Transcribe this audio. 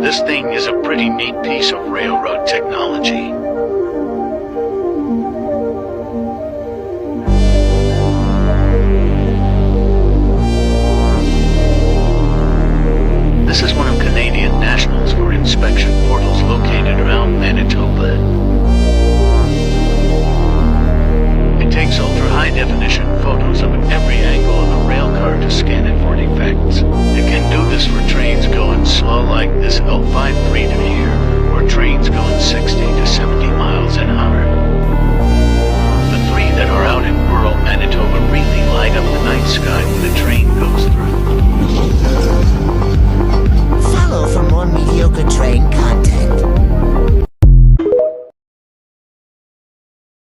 This thing is a pretty neat piece of railroad technology. This is one of Canadian National's for inspection portals located around Manitoba. It takes ultra-high definition photos of every angle of the railcar to scan it for defects. It can do this for trains going slow like this L53 to